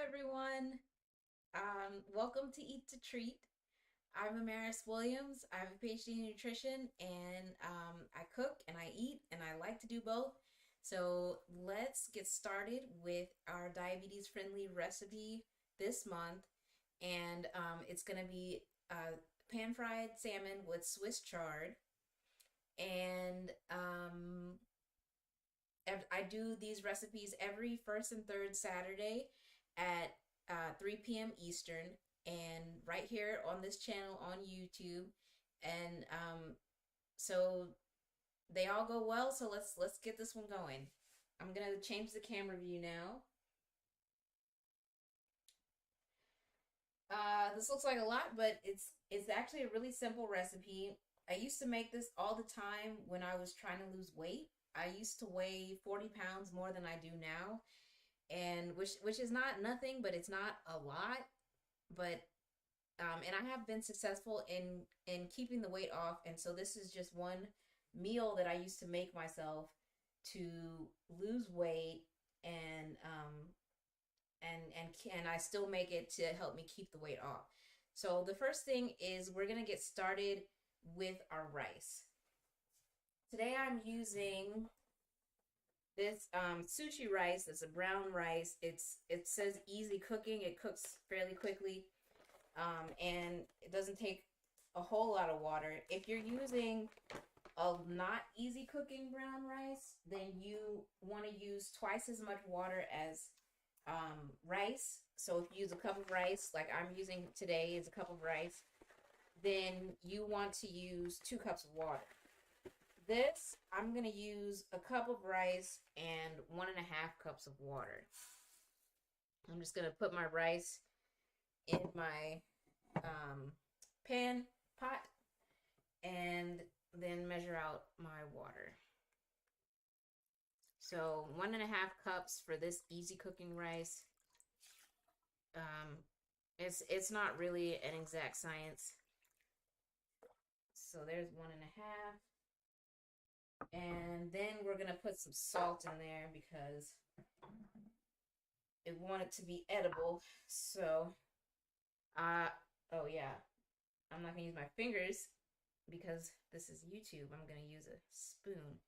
everyone. Welcome to Eat to Treat. I'm Amaris Williams. I have a PhD in nutrition and I cook and I eat and I like to do both. So let's get started with our diabetes friendly recipe this month. And it's going to be pan fried salmon with Swiss chard. And I do these recipes every first and third Saturday at 3 p.m. Eastern, and right here on this channel on YouTube. And so they all go well. So let's get this one going. I'm gonna change the camera view now. This looks like a lot, but it's actually a really simple recipe. I used to make this all the time when I was trying to lose weight. I used to weigh 40 pounds more than I do now, and which is not nothing, but it's not a lot. But and I have been successful in keeping the weight off, and so this is just one meal that I used to make myself to lose weight, and and I still make it to help me keep the weight off. So the first thing is we're gonna get started with our rice. Today I'm using this sushi rice. It's a brown rice. It says easy cooking. It cooks fairly quickly, and it doesn't take a whole lot of water. If you're using a not easy cooking brown rice, then you want to use twice as much water as rice. So if you use a cup of rice, like I'm using today is a cup of rice, then you want to use 2 cups of water. This, I'm going to use a cup of rice and 1.5 cups of water. I'm just going to put my rice in my pan pot and then measure out my water. So 1.5 cups for this easy cooking rice. It's not really an exact science. So there's 1.5. And then we're going to put some salt in there because it want it to be edible. So, oh yeah, I'm not going to use my fingers because this is YouTube. I'm going to use a spoon.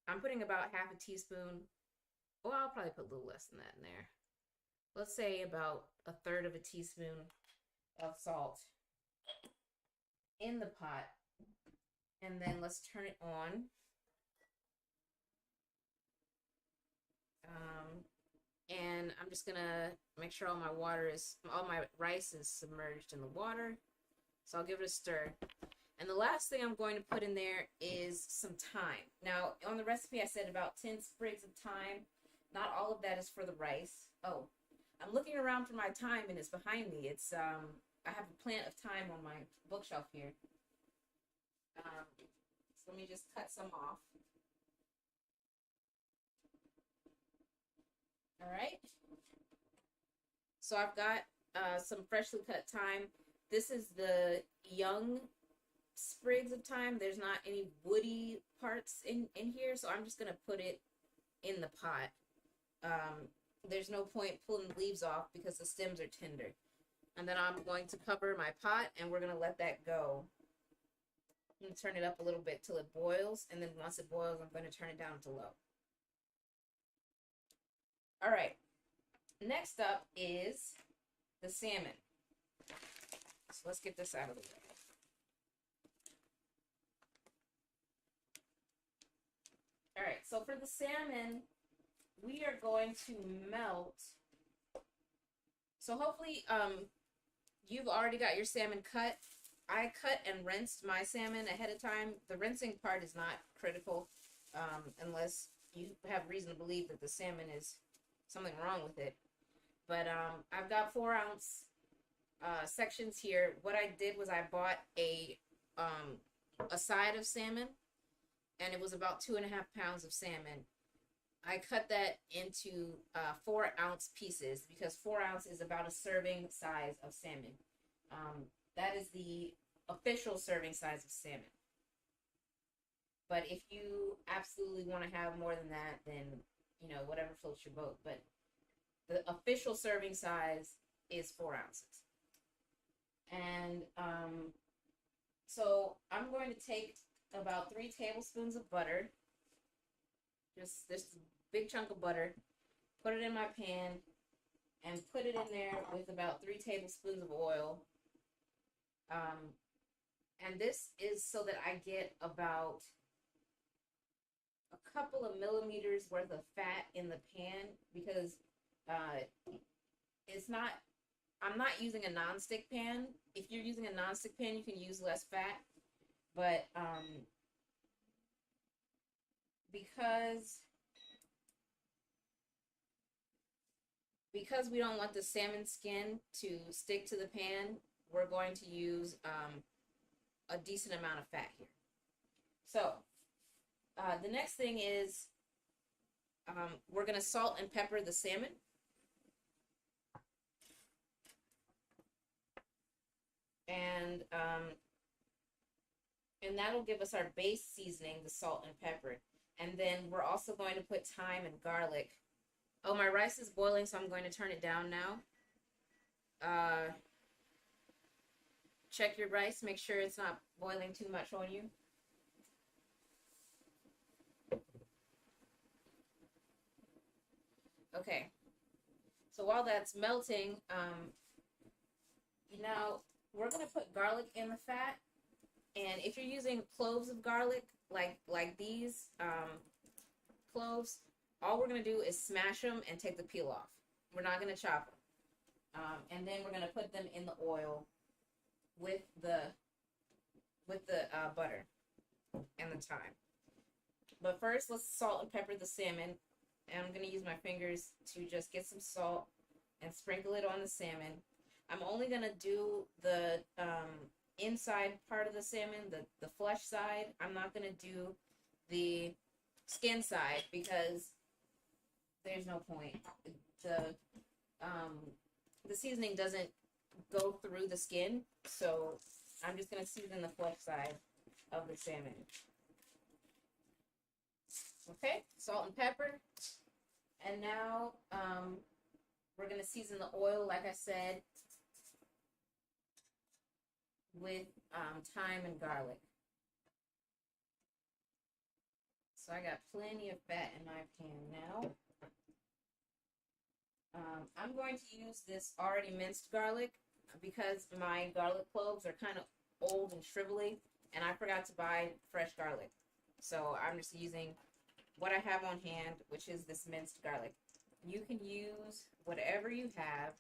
I'm putting about half a teaspoon. Well, I'll probably put a little less than that in there. Let's say about 1/3 of a teaspoon of salt in the pot. And then let's turn it on. And I'm just gonna make sure all my rice is submerged in the water. So I'll give it a stir. And the last thing I'm going to put in there is some thyme. Now, on the recipe I said about 10 sprigs of thyme. Not all of that is for the rice. Oh, I'm looking around for my thyme and it's behind me. It's I have a plant of thyme on my bookshelf here. So let me just cut some off. All right. So I've got some freshly cut thyme. This is the young sprigs of thyme. There's not any woody parts in here, so I'm just going to put it in the pot. There's no point pulling the leaves off because the stems are tender. And then I'm going to cover my pot and we're going to let that go. I'm going to turn it up a little bit till it boils, and then once it boils, I'm going to turn it down to low. All right. Next up is the salmon. So let's get this out of the way. All right. So for the salmon, we are going to melt. So hopefully, you've already got your salmon cut. I cut and rinsed my salmon ahead of time. The rinsing part is not critical unless you have reason to believe that the salmon is something wrong with it. But I've got 4-ounce sections here. What I did was I bought a side of salmon, and it was about 2.5 pounds of salmon. I cut that into 4-ounce pieces because 4 ounce is about a serving size of salmon. That is the official serving size of salmon. But if you absolutely want to have more than that, then, you know, whatever floats your boat. But the official serving size is 4 ounces. And so I'm going to take about 3 tablespoons of butter, just this big chunk of butter, put it in my pan, and put it in there with about 3 tablespoons of oil. And this is so that I get about a couple of millimeters worth of fat in the pan, because it's not, I'm not using a non-stick pan. If you're using a non-stick pan, you can use less fat. But because we don't want the salmon skin to stick to the pan, we're going to use a decent amount of fat here. So the next thing is we're going to salt and pepper the salmon. And that'll give us our base seasoning, the salt and pepper. And then we're also going to put thyme and garlic. Oh, my rice is boiling, so I'm going to turn it down now. Check your rice, make sure it's not boiling too much on you. Okay, so while that's melting, now we're gonna put garlic in the fat, and if you're using cloves of garlic, like these cloves, all we're gonna do is smash them and take the peel off. We're not gonna chop them, and then we're gonna put them in the oil with the butter and the thyme. But first, let's salt and pepper the salmon. And I'm going to use my fingers to just get some salt and sprinkle it on the salmon. I'm only going to do the inside part of the salmon, the flesh side. I'm not going to do the skin side because there's no point. The seasoning doesn't go through the skin, so I'm just going to season the flesh side of the salmon. Okay, salt and pepper. And now we're going to season the oil, like I said, with thyme and garlic. So I got plenty of fat in my pan now. I'm going to use this already minced garlic because my garlic cloves are kind of old and shrivelly, and I forgot to buy fresh garlic. So I'm just using what I have on hand, which is this minced garlic. You can use whatever you have.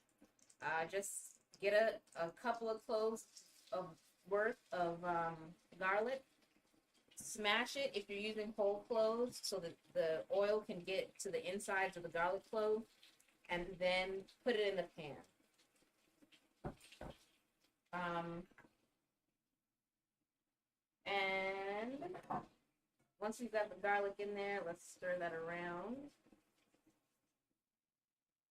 Just get a couple of cloves of worth of garlic. Smash it if you're using whole cloves so that the oil can get to the insides of the garlic clove, and then put it in the pan. And once we've got the garlic in there, let's stir that around.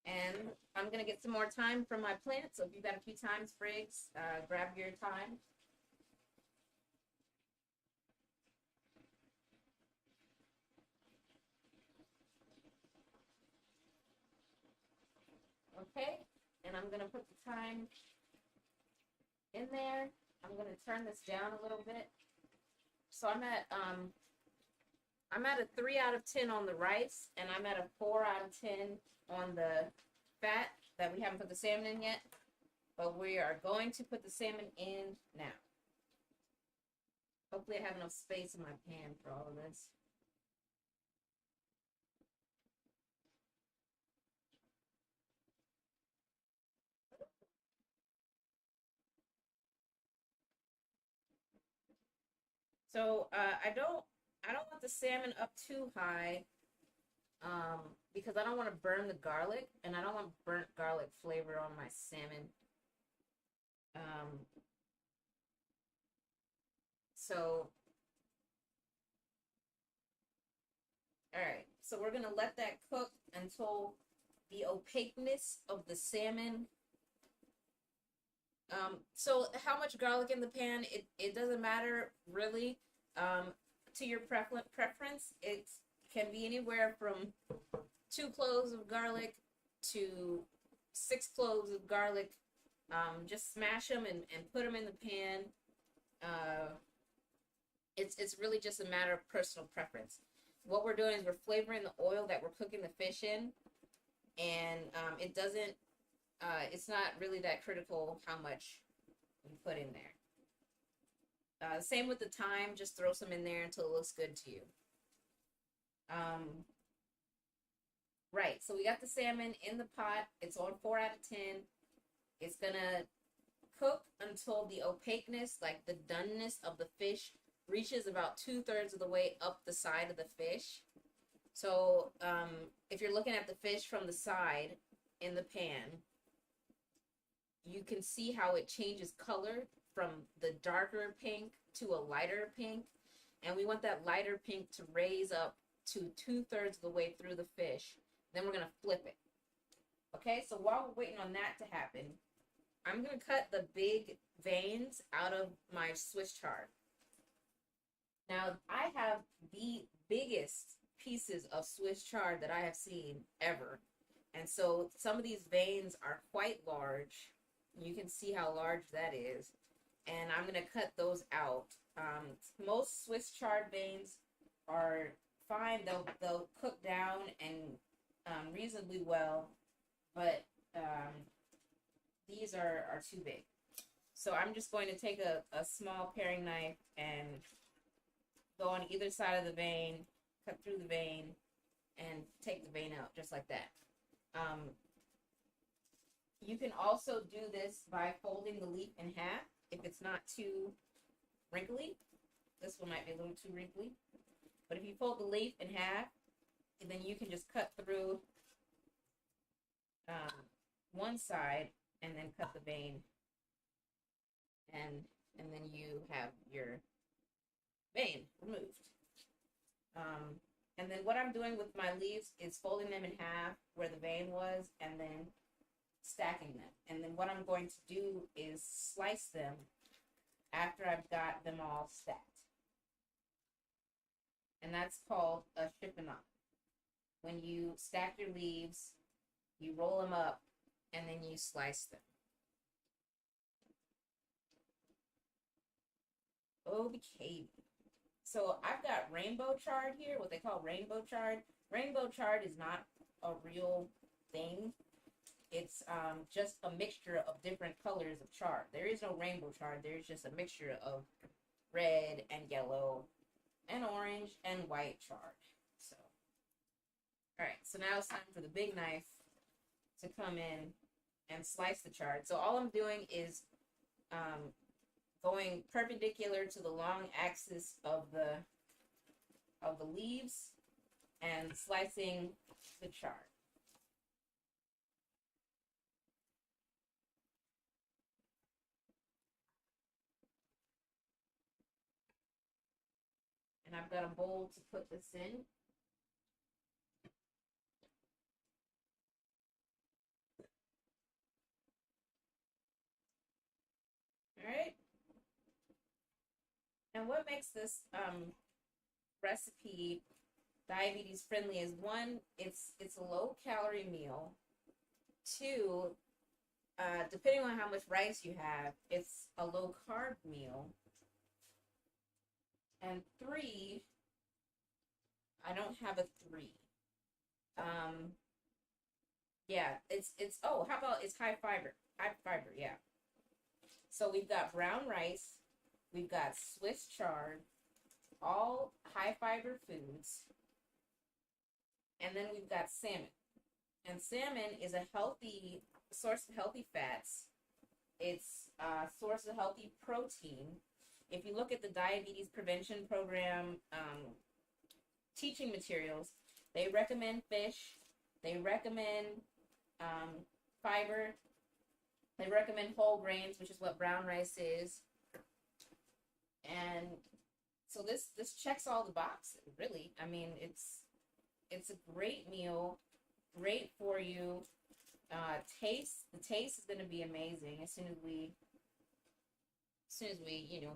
And I'm going to get some more thyme from my plant. So if you've got a few thyme sprigs, grab your thyme. Okay, and I'm going to put the thyme in there. I'm going to turn this down a little bit. So I'm at a 3 out of 10 on the rice, and I'm at a 4 out of 10 on the fat that we haven't put the salmon in yet. But we are going to put the salmon in now. Hopefully I have enough space in my pan for all of this. So I don't want the salmon up too high because I don't want to burn the garlic, and I don't want burnt garlic flavor on my salmon. So all right, so we're gonna let that cook until the opaqueness of the salmon. So how much garlic in the pan, it doesn't matter really. To your preference, it can be anywhere from 2 cloves of garlic to 6 cloves of garlic. Just smash them and put them in the pan. Uh, it's really just a matter of personal preference. What we're doing is we're flavoring the oil that we're cooking the fish in, and it doesn't. It's not really that critical how much you put in there. Same with the thyme. Just throw some in there until it looks good to you. Right, so we got the salmon in the pot. It's on 4 out of 10. It's gonna cook until the opaqueness, like the doneness of the fish, reaches about 2/3 of the way up the side of the fish. So if you're looking at the fish from the side in the pan, you can see how it changes color from the darker pink to a lighter pink. And we want that lighter pink to raise up to 2/3 of the way through the fish. Then we're going to flip it. Okay, so while we're waiting on that to happen, I'm going to cut the big veins out of my Swiss chard. Now, I have the biggest pieces of Swiss chard that I have seen ever. And so some of these veins are quite large. You can see how large that is. And I'm going to cut those out. Most Swiss chard veins are fine. They'll cook down and reasonably well, but these are too big. So I'm just going to take a small paring knife and go on either side of the vein, cut through the vein, and take the vein out just like that. You can also do this by folding the leaf in half if it's not too wrinkly. This one might be a little too wrinkly. But if you fold the leaf in half, and then you can just cut through one side and then cut the vein, and then you have your vein removed. And then what I'm doing with my leaves is folding them in half where the vein was and then stacking them. And then what I'm going to do is slice them after I've got them all stacked. And that's called a chiffonade. When you stack your leaves, you roll them up and then you slice them. Okay. So I've got rainbow chard here, what they call rainbow chard. Rainbow chard is not a real thing. It's just a mixture of different colors of chard. There is no rainbow chard. There's just a mixture of red and yellow and orange and white chard. So, all right. So now it's time for the big knife to come in and slice the chard. So all I'm doing is going perpendicular to the long axis of the leaves and slicing the chard. And I've got a bowl to put this in. All right. And what makes this recipe diabetes friendly is, one, it's a low calorie meal. Two, depending on how much rice you have, it's a low carb meal. And three, I don't have a three. Yeah, it's oh, how about it's high fiber? High fiber, yeah. So we've got brown rice, we've got Swiss chard, all high fiber foods, and then we've got salmon. And salmon is a healthy source of healthy fats. It's a source of healthy protein. If you look at the diabetes prevention program teaching materials, they recommend fish, they recommend fiber, they recommend whole grains, which is what brown rice is. And so this checks all the boxes, really. I mean, it's a great meal, great for you. The taste is going to be amazing as soon as we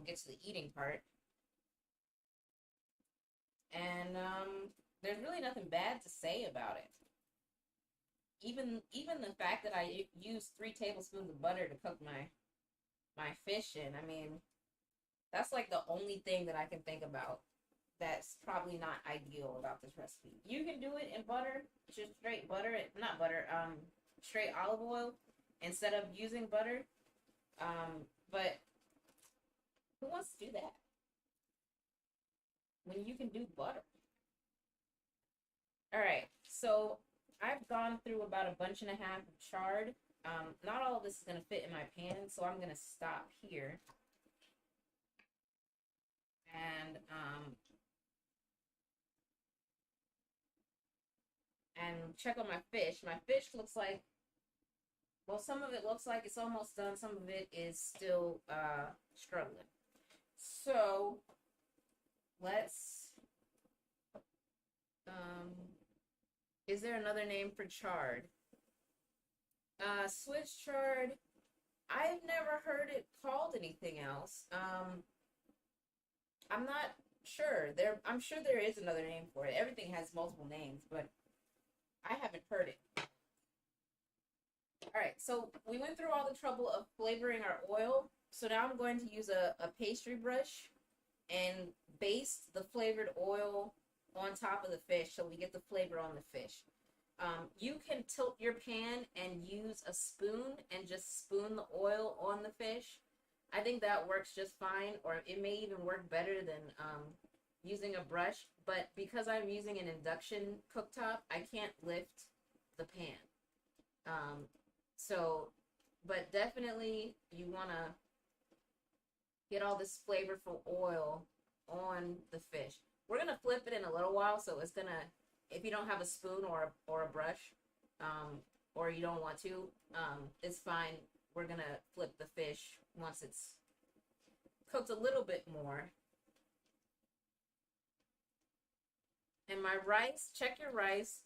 get to the eating part. And there's really nothing bad to say about it. even the fact that I use 3 tablespoons of butter to cook my fish in, I mean, that's like the only thing that I can think about that's probably not ideal about this recipe. You can do it in butter, just straight butter, not butter, straight olive oil instead of using butter. But who wants to do that when you can do butter? All right, so I've gone through about a bunch and a half of chard. Not all of this is going to fit in my pan, so I'm going to stop here. And check on my fish. My fish looks like, well, some of it looks like it's almost done. Some of it is still struggling. So let's, is there another name for chard? Swiss chard. I've never heard it called anything else. I'm not sure. I'm sure there is another name for it. Everything has multiple names, but I haven't heard it. All right, so we went through all the trouble of flavoring our oil. So now I'm going to use a pastry brush and baste the flavored oil on top of the fish so we get the flavor on the fish. You can tilt your pan and use a spoon and just spoon the oil on the fish. I think that works just fine, or it may even work better than using a brush. But because I'm using an induction cooktop, I can't lift the pan. But definitely you want to get all this flavorful oil on the fish. We're going to flip it in a little while, so it's going to, if you don't have a spoon or a brush, or you don't want to, it's fine. We're going to flip the fish once it's cooked a little bit more. And my rice, check your rice.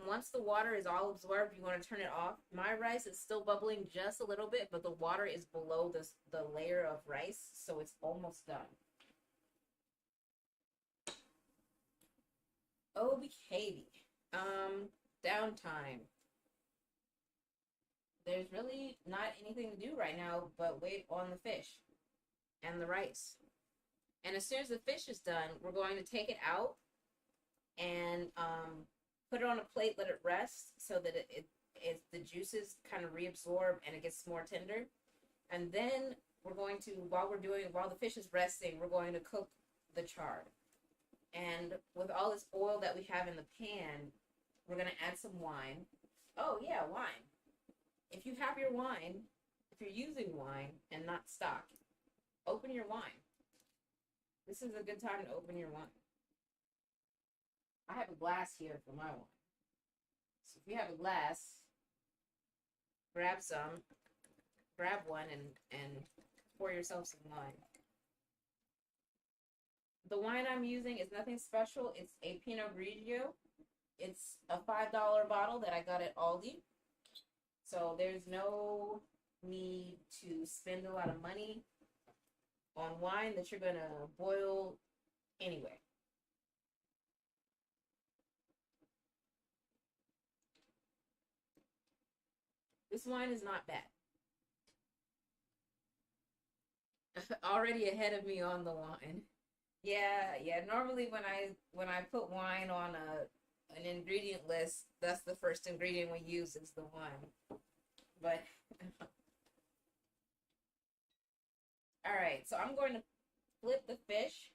Once the water is all absorbed, you want to turn it off. My rice is still bubbling just a little bit, but the water is below the layer of rice, so it's almost done. Okay. Downtime. There's really not anything to do right now but wait on the fish and the rice. And as soon as the fish is done, we're going to take it out and put it on a plate, let it rest so that the juices kind of reabsorb and it gets more tender. And then we're going to, while the fish is resting, we're going to cook the chard. And with all this oil that we have in the pan, we're going to add some wine. Oh yeah, wine. If you have your wine, if you're using wine and not stock, open your wine. This is a good time to open your wine. I have a glass here for my wine. So if you have a glass, grab one and pour yourself some wine. The wine I'm using is nothing special. It's a Pinot Grigio. It's a $5 bottle that I got at Aldi. So there's no need to spend a lot of money on wine that you're going to boil anyway. This wine is not bad. Already ahead of me on the wine. Yeah. Normally when I put wine on an ingredient list, that's the first ingredient we use is the wine. But all right, so I'm going to flip the fish.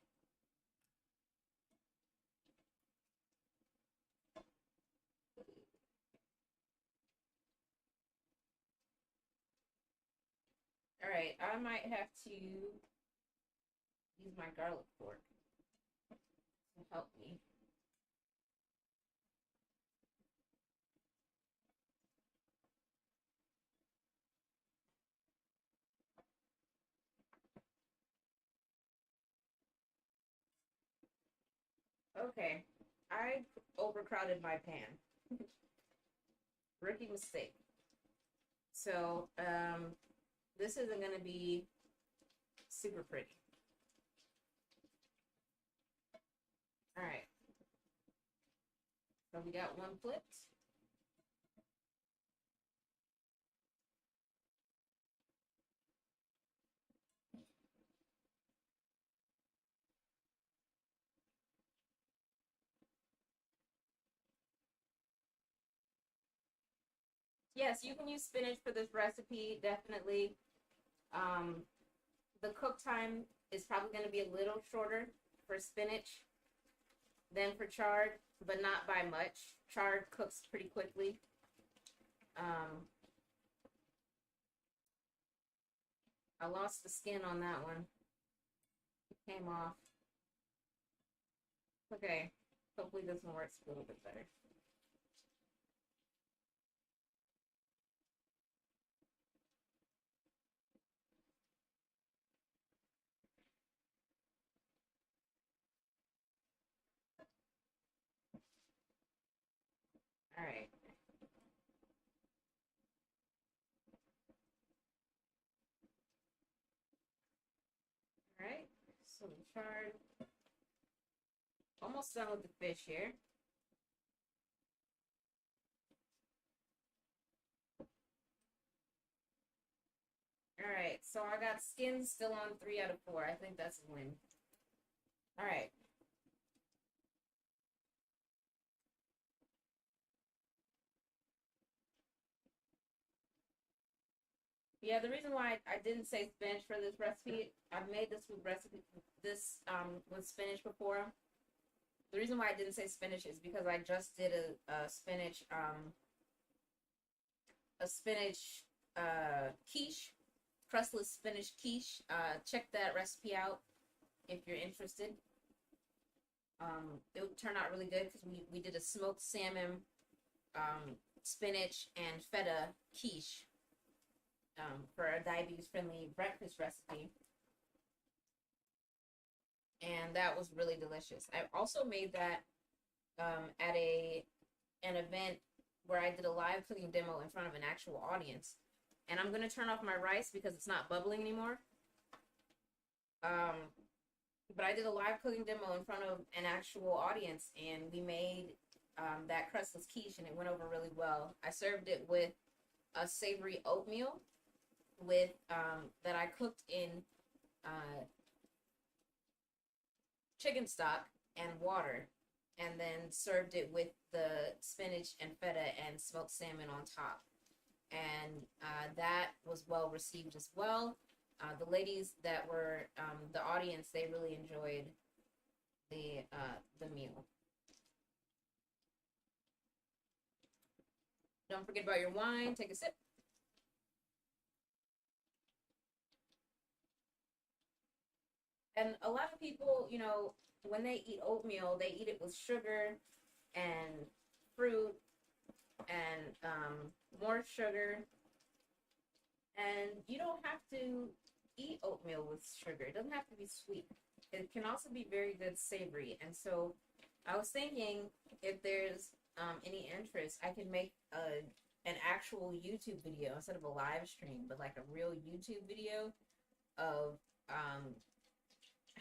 All right, I might have to use my garlic fork to help me. Okay, I overcrowded my pan. Rookie mistake. So, this isn't going to be super pretty. All right. So we got one flipped. Yes, you can use spinach for this recipe, definitely. Um, the cook time is probably going to be a little shorter for spinach than for chard, but not by much. Chard cooks pretty quickly. Um, I lost the skin on that one. It came off. Okay, hopefully this one works a little bit better. All right. All right. So the chard, almost done with the fish here. All right. So I got skin still on 3 out of 4. I think that's a win. All right. Yeah, the reason why I didn't say spinach for this recipe, I've made this with with spinach before. The reason why I didn't say spinach is because I just did a spinach quiche, crustless spinach quiche. Check that recipe out if you're interested. It would turn out really good because we did a smoked salmon, spinach, and feta quiche for a diabetes-friendly breakfast recipe. And that was really delicious. I also made that at an event where I did a live cooking demo in front of an actual audience. And I'm going to turn off my rice because it's not bubbling anymore. But I did a live cooking demo in front of an actual audience, and we made that crustless quiche, and it went over really well. I served it with a savory oatmeal with that I cooked in chicken stock and water, and then served it with the spinach and feta and smoked salmon on top. And that was well received as well. The ladies that were the audience, they really enjoyed the meal. Don't forget about your wine. Take a sip. And a lot of people, when they eat oatmeal, they eat it with sugar and fruit and more sugar. And you don't have to eat oatmeal with sugar. It doesn't have to be sweet. It can also be very good savory. And so I was thinking if there's any interest, I could make an actual YouTube video instead of a live stream, but like a real YouTube video of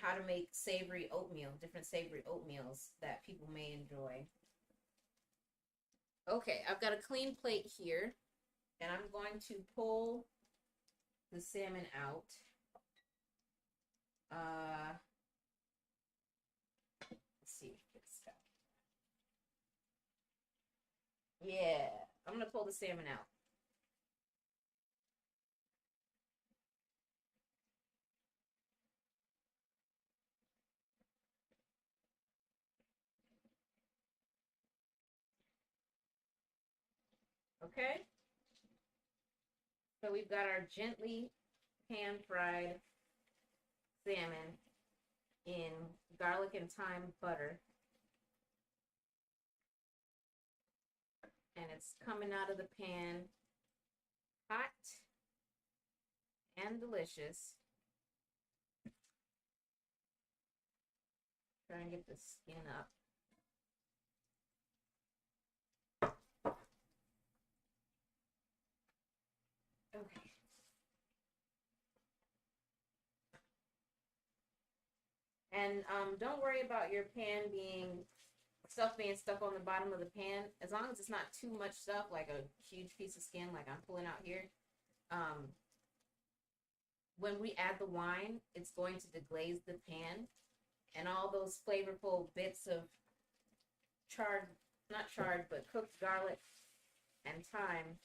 how to make savory oatmeal, different savory oatmeals that people may enjoy. Okay, I've got a clean plate here, and I'm going to pull the salmon out. Let's see. Yeah, I'm gonna pull the salmon out. Okay, so we've got our gently pan-fried salmon in garlic and thyme butter. And it's coming out of the pan hot and delicious. Try and get the skin up. Okay. And don't worry about your pan stuff being stuck on the bottom of the pan. As long as it's not too much stuff, like a huge piece of skin like I'm pulling out here. When we add the wine, it's going to deglaze the pan, and all those flavorful bits of not charred, but cooked garlic and thyme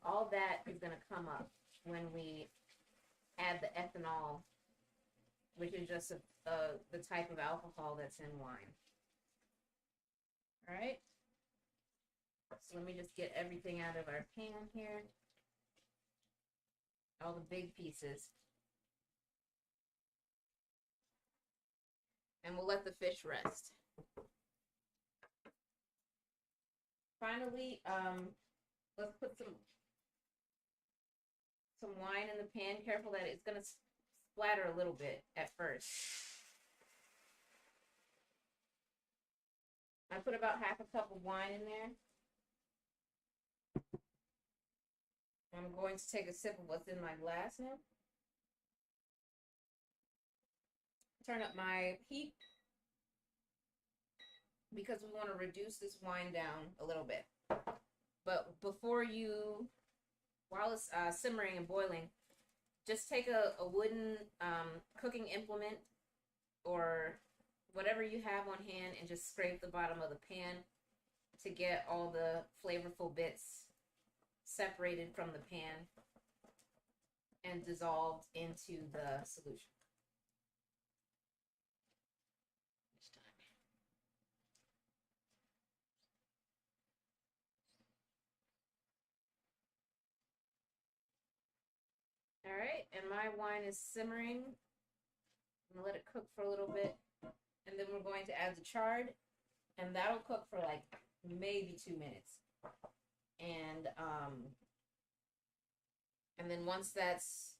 all that is going to come up when we add the ethanol, which is just the type of alcohol that's in wine. All right. So let me just get everything out of our pan here. All the big pieces. And we'll let the fish rest. Finally, let's put some wine in the pan. Careful that it's going to splatter a little bit at first. I put about half a cup of wine in there. I'm going to take a sip of what's in my glass now. Turn up my heat because we want to reduce this wine down a little bit. But before you, while it's simmering and boiling, just take a wooden cooking implement or whatever you have on hand and just scrape the bottom of the pan to get all the flavorful bits separated from the pan and dissolved into the solution. All right, and my wine is simmering. I'm gonna let it cook for a little bit, and then we're going to add the chard, and that'll cook for like maybe 2 minutes. And then once that's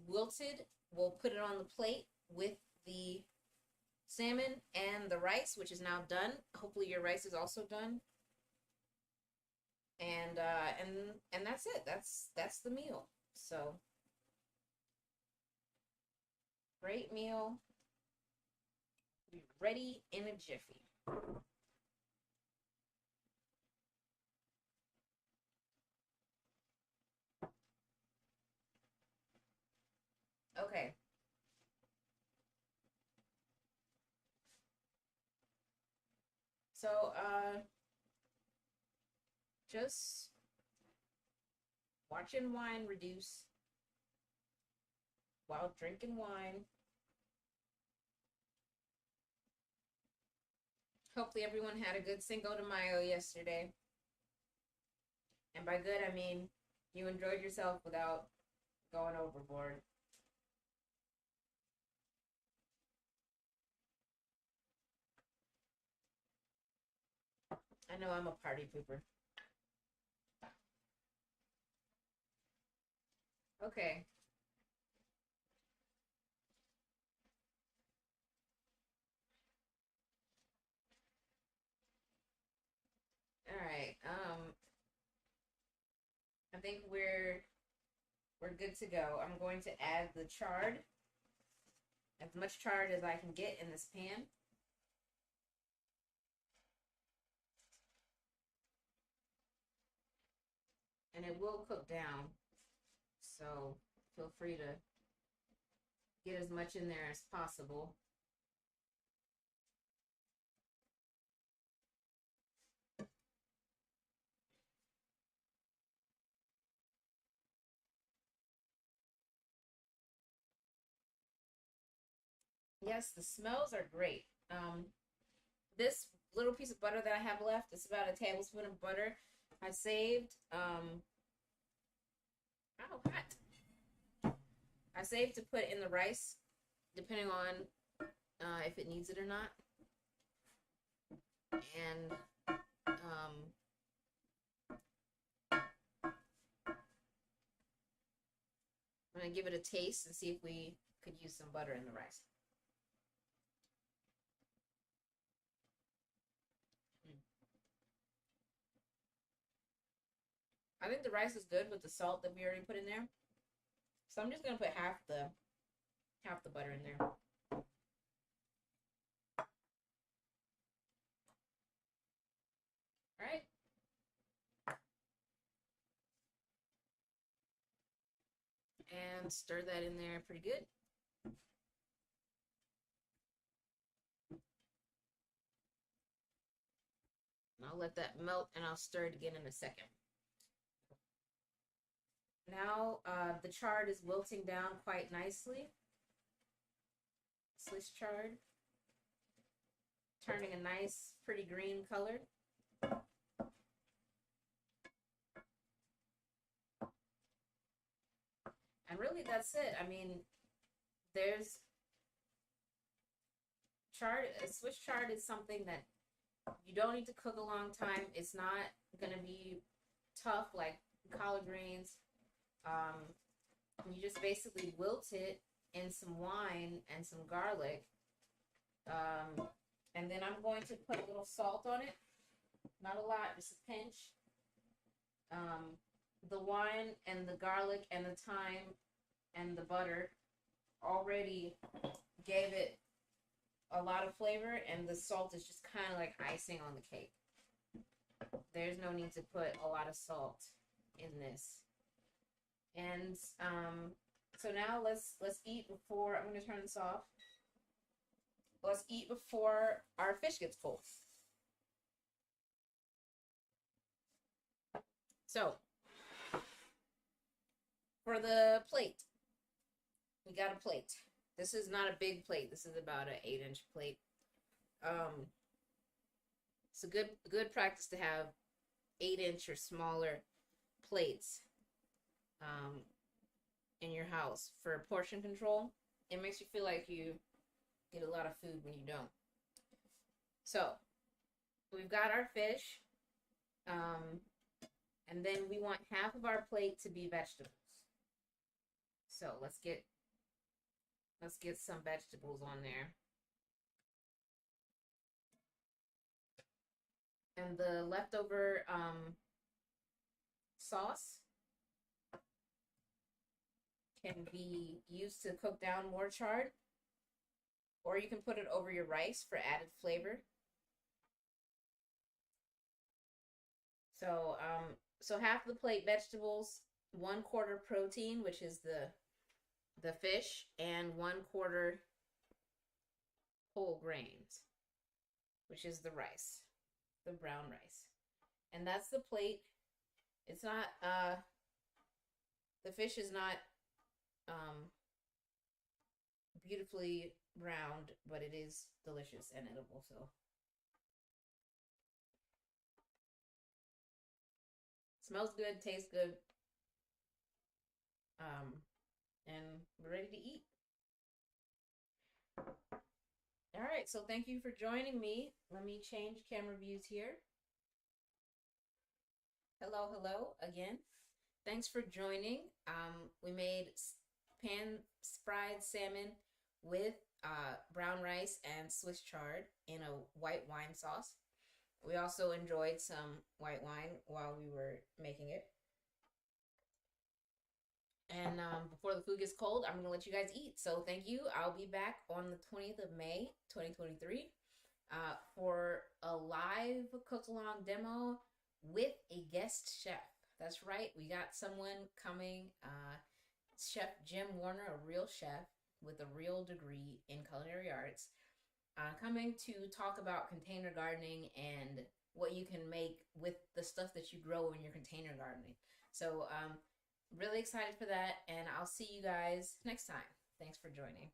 wilted, we'll put it on the plate with the salmon and the rice, which is now done. Hopefully your rice is also done. And that's it. That's the meal. So great meal. Be ready in a jiffy. Okay. So just watching wine reduce while drinking wine. Hopefully everyone had a good Cinco de Mayo yesterday. And by good, I mean you enjoyed yourself without going overboard. I know I'm a party pooper. Okay. All right. I think we're good to go. I'm going to add the chard. As much chard as I can get in this pan. And it will cook down. So feel free to get as much in there as possible. Yes, the smells are great. This little piece of butter that I have left, it's about a tablespoon of butter. I saved, oh, hot. I saved to put in the rice, depending on if it needs it or not. And I'm going to give it a taste and see if we could use some butter in the rice. I think the rice is good with the salt that we already put in there. So I'm just going to put half the butter in there. All right. And stir that in there pretty good. And I'll let that melt and I'll stir it again in a second. Now the chard is wilting down quite nicely. Swiss chard, turning a nice, pretty green color. And really, that's it. I mean, there's chard. Swiss chard is something that you don't need to cook a long time. It's not gonna be tough like collard greens. You just basically wilt it in some wine and some garlic. And then I'm going to put a little salt on it. Not a lot, just a pinch. The wine and the garlic and the thyme and the butter already gave it a lot of flavor, and the salt is just kind of like icing on the cake. There's no need to put a lot of salt in this. And so now let's eat before, I'm going to turn this off. Let's eat before our fish gets cold. So, for the plate, we got a plate. This is not a big plate. This is about an 8-inch plate. It's a good practice to have 8-inch or smaller plates in your house for portion control. It makes you feel like you get a lot of food when you don't. So we've got our fish, and then we want half of our plate to be vegetables. So let's get some vegetables on there. And the leftover sauce can be used to cook down more chard, or you can put it over your rice for added flavor. So so half the plate vegetables, 1/4 protein, which is the fish, and 1/4 whole grains, which is the rice, the brown rice. And that's the plate. It's not the fish is not beautifully browned, but it is delicious and edible. So smells good, tastes good, and we're ready to eat. All right, so thank you for joining me. Let me change camera views here. Hello again. Thanks for joining. We made pan-fried salmon with brown rice and Swiss chard in a white wine sauce. We also enjoyed some white wine while we were making it. And before the food gets cold, I'm going to let you guys eat. So thank you. I'll be back on the 20th of May, 2023 for a live cook-along demo with a guest chef. That's right. We got someone coming, Chef Jim Warner, a real chef with a real degree in culinary arts, coming to talk about container gardening and what you can make with the stuff that you grow in your container gardening. So really excited for that, and I'll see you guys next time. Thanks for joining.